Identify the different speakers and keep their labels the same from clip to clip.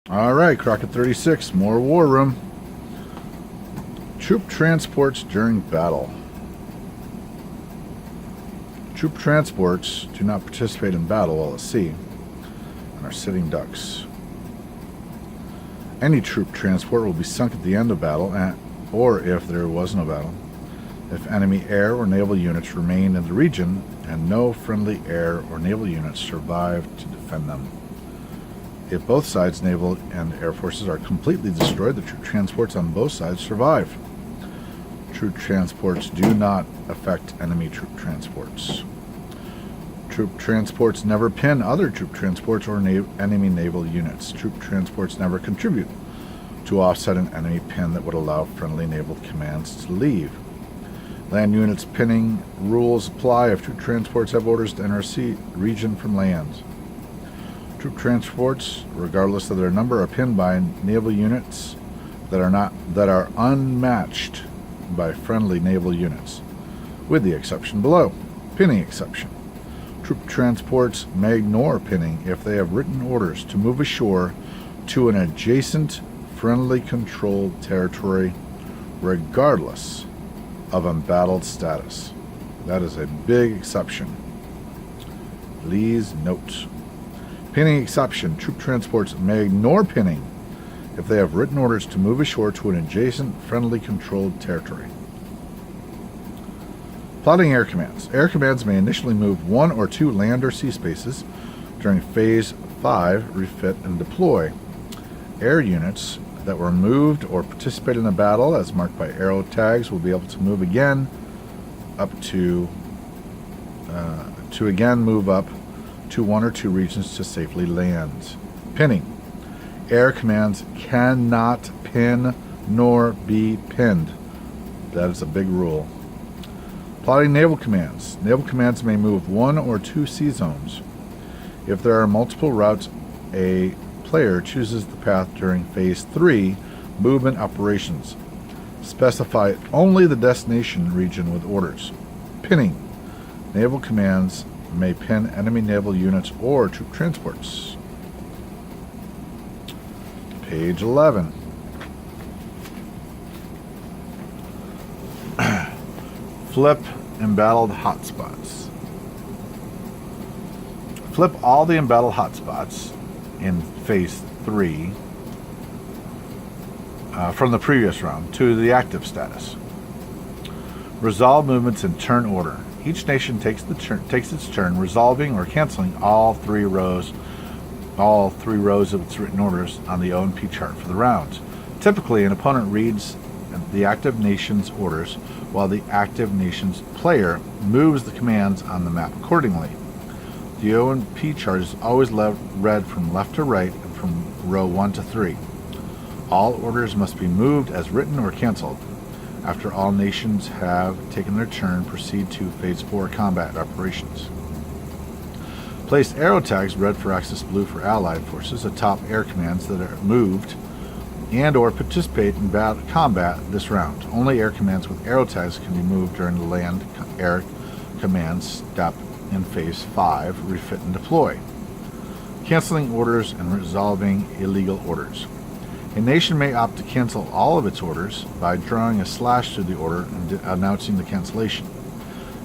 Speaker 1: All right, Crockett 36, more war room. Troop transports during battle. Troop transports do not participate in battle while at sea and are sitting ducks. Any troop transport will be sunk at the end of battle, or if there was no battle, if enemy air or naval units remain in the region and no friendly air or naval units survive to defend them. If both sides, naval and air forces, are completely destroyed, the troop transports on both sides survive. Troop transports do not affect enemy troop transports. Troop transports never pin other troop transports or enemy naval units. Troop transports never contribute to offset an enemy pin that would allow friendly naval commands to leave. Land units pinning rules apply if troop transports have orders to enter a sea region from land. Troop transports, regardless of their number, are pinned by naval units that are unmatched by friendly naval units, with the exception below. Pinning exception. Troop transports may ignore pinning if they have written orders to move ashore to an adjacent friendly controlled territory, regardless of embattled status. That is a big exception. Please note. Pinning exception. Troop transports may ignore pinning if they have written orders to move ashore to an adjacent friendly controlled territory. Plotting air commands. Air commands may initially move one or two land or sea spaces during Phase 5, refit and deploy. Air units that were moved or participated in a battle, as marked by arrow tags, will be able to move again move up to one or two regions to safely land. Pinning. Air commands cannot pin nor be pinned. That is a big rule. Plotting naval commands. Naval commands may move one or two sea zones. If there are multiple routes, a player chooses the path during Phase 3 movement operations. Specify only the destination region with orders. Pinning. Naval commands may pin enemy naval units or troop transports. Page 11. Flip embattled hotspots. Flip all the embattled hotspots in Phase 3 from the previous round to the active status. Resolve movements in turn order. Each nation takes its turn resolving or canceling all three rows of its written orders on the O&P chart for the round. Typically, an opponent reads the active nation's orders while the active nation's player moves the commands on the map accordingly. The O&P chart is always read from left to right and from row 1 to 3. All orders must be moved as written or canceled. After all nations have taken their turn, proceed to Phase 4 combat operations. Place arrow tags, red for Axis, blue for Allied forces, atop air commands that are moved and or participate in combat this round. Only air commands with arrow tags can be moved during the land air command step in Phase 5, refit and deploy. Canceling orders and resolving illegal orders. A nation may opt to cancel all of its orders by drawing a slash through the order and announcing the cancellation.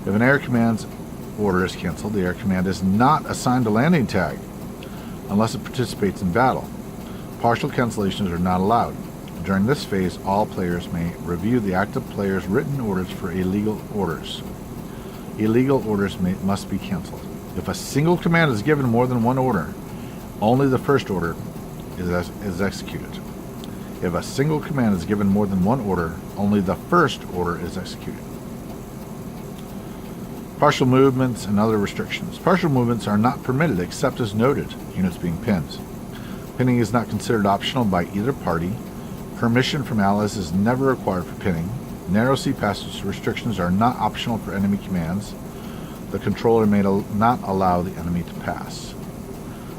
Speaker 1: If an air command's order is canceled, the air command is not assigned a landing tag unless it participates in battle. Partial cancellations are not allowed. During this phase, all players may review the active player's written orders for illegal orders. Illegal orders must be canceled. If a single command is given more than one order, only the first order is executed. If a single command is given more than one order, only the first order is executed. Partial movements and other restrictions. Partial movements are not permitted except as noted, units being pinned. Pinning is not considered optional by either party. Permission from allies is never required for pinning. Narrow sea passage restrictions are not optional for enemy commands. The controller may not allow the enemy to pass.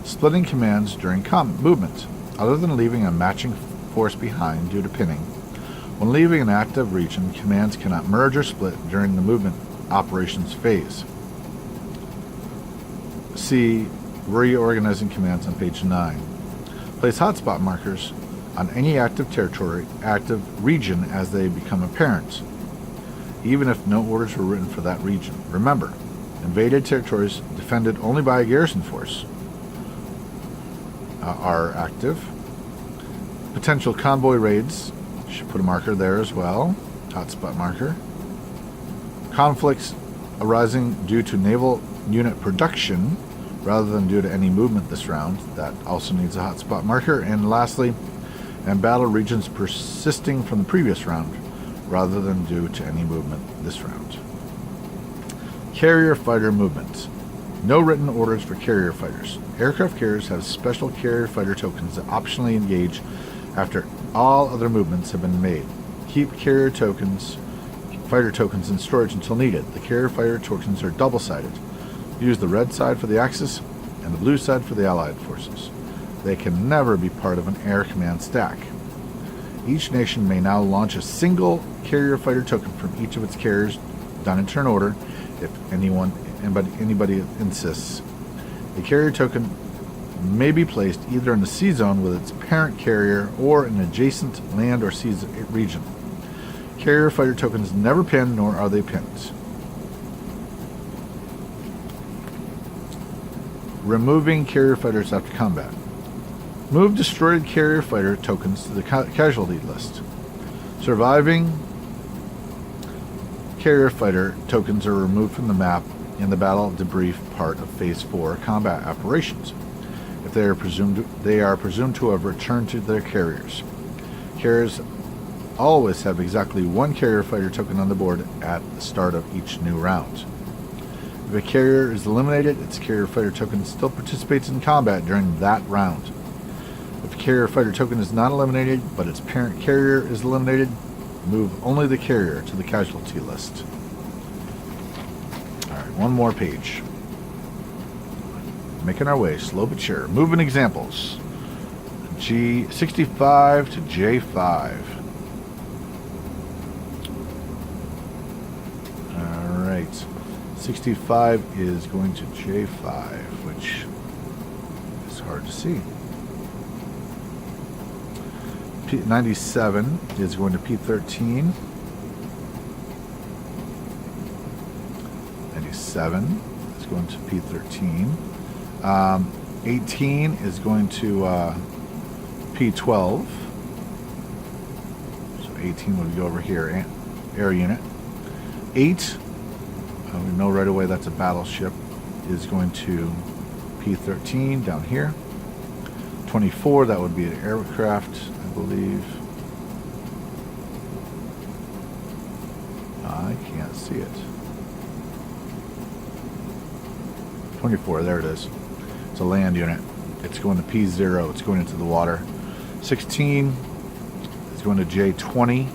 Speaker 1: Splitting commands during movement. Other than leaving a matching force behind due to pinning, when leaving an active region, commands cannot merge or split during the movement operations phase. See reorganizing commands on page 9. Place hotspot markers on any active territory, active region as they become apparent, even if no orders were written for that region. Remember, invaded territories defended only by a garrison force are active. Potential convoy raids, should put a marker there as well, hotspot marker. Conflicts arising due to naval unit production rather than due to any movement this round, that also needs a hotspot marker. And lastly, and battle regions persisting from the previous round rather than due to any movement this round. Carrier fighter movement. No written orders for carrier fighters. Aircraft carriers have special carrier fighter tokens that optionally engage after all other movements have been made. Keep carrier tokens, fighter tokens in storage until needed. The carrier fighter tokens are double-sided. Use the red side for the Axis and the blue side for the Allied forces. They can never be part of an air command stack. Each nation may now launch a single carrier fighter token from each of its carriers, done in turn order, if anybody insists. A carrier token may be placed either in the sea zone with its parent carrier or in an adjacent land or sea region. Carrier fighter tokens never pin, nor are they pinned. Removing carrier fighters after combat. Move destroyed carrier fighter tokens to the casualty list. Surviving carrier fighter tokens are removed from the map in the battle debrief part of Phase 4 combat operations. If they are presumed to have returned to their carriers. Carriers always have exactly one carrier fighter token on the board at the start of each new round. If a carrier is eliminated, its carrier fighter token still participates in combat during that round. If a carrier fighter token is not eliminated, but its parent carrier is eliminated, move only the carrier to the casualty list. Alright, one more page. Making our way, slow but sure. Movement examples. G65 to J5. Alright. 65 is going to J5, which is hard to see. 97 is going to P13. 97 is going to P13. 18 is going to P12. So 18 would go over here, air unit. 8, we know right away that's a battleship, is going to P13 down here. 24, that would be an aircraft, I believe. I can't see it. 24, there it is. It's a land unit. It's going to P0. It's going into the water. 16 is going to J20.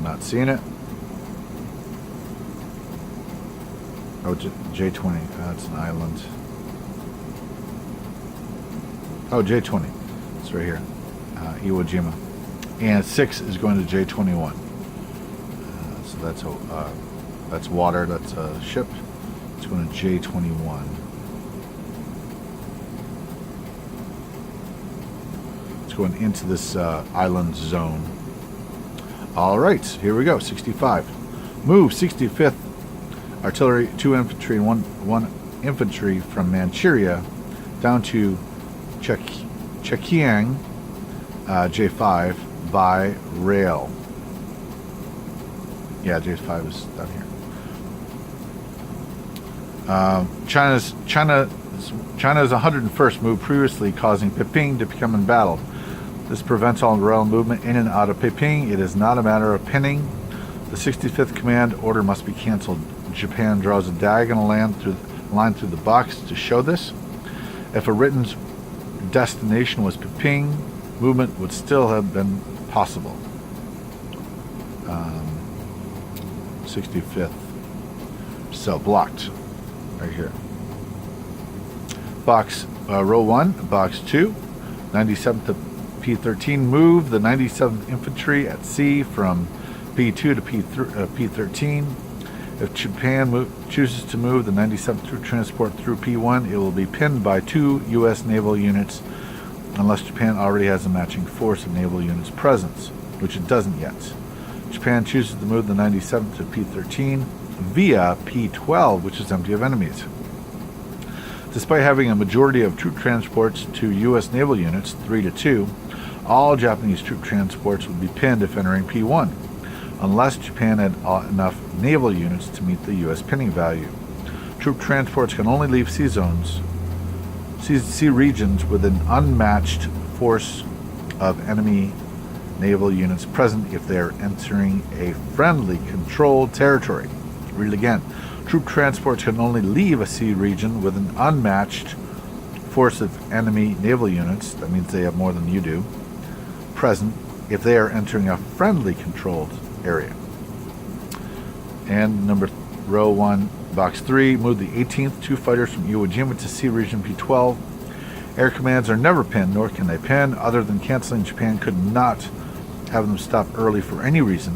Speaker 1: Not seeing it. Oh, J20. That's an island. Oh, J20. It's right here. Iwo Jima. And 6 is going to J21. So that's water. That's a ship. It's going to J21. It's going into this island zone. All right, here we go. 65. Move 65th Artillery, 2 infantry, and 1 infantry from Manchuria down to Chekiang, J5 by rail. Yeah, J5 is down here. China's 101st move previously causing Piping to become embattled. This prevents all rail movement in and out of Piping. It is not a matter of pinning. The 65th command order must be cancelled. Japan draws a diagonal line through the box to show this. If a written destination was Piping, movement would still have been possible. 65th. So blocked. Right here. Box row 1, box 2, 97th to P13. Move the 97th Infantry at sea from P2 to P13. If Japan chooses to move the 97th Troop Transport through P1, it will be pinned by 2 U.S. naval units unless Japan already has a matching force of naval units present, which it doesn't yet. Japan chooses to move the 97th to P13 via P12, which is empty of enemies. Despite having a majority of troop transports to U.S. naval units, 3-2, all Japanese troop transports would be pinned if entering P1, unless Japan had enough naval units to meet the U.S. pinning value. Troop transports can only leave sea regions with an unmatched force of enemy naval units present if they are entering a friendly controlled territory. Read it again. Troop transports can only leave a sea region with an unmatched force of enemy naval units, that means they have more than you do, present if they are entering a friendly controlled area. And row 1, box 3, move the 18th 2 fighters from Iwo Jima to Sea Region P12. Air commands are never pinned, nor can they pin. Other than canceling, Japan could not have them stop early for any reason.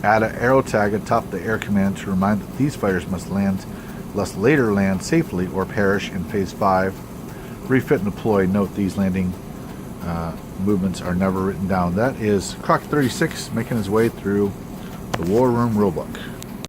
Speaker 1: Add an arrow tag atop the air command to remind that these fighters must later land safely or perish in Phase 5. Refit and deploy. Note these landing movements are never written down. That is Croc 36 making his way through the War Room Rulebook.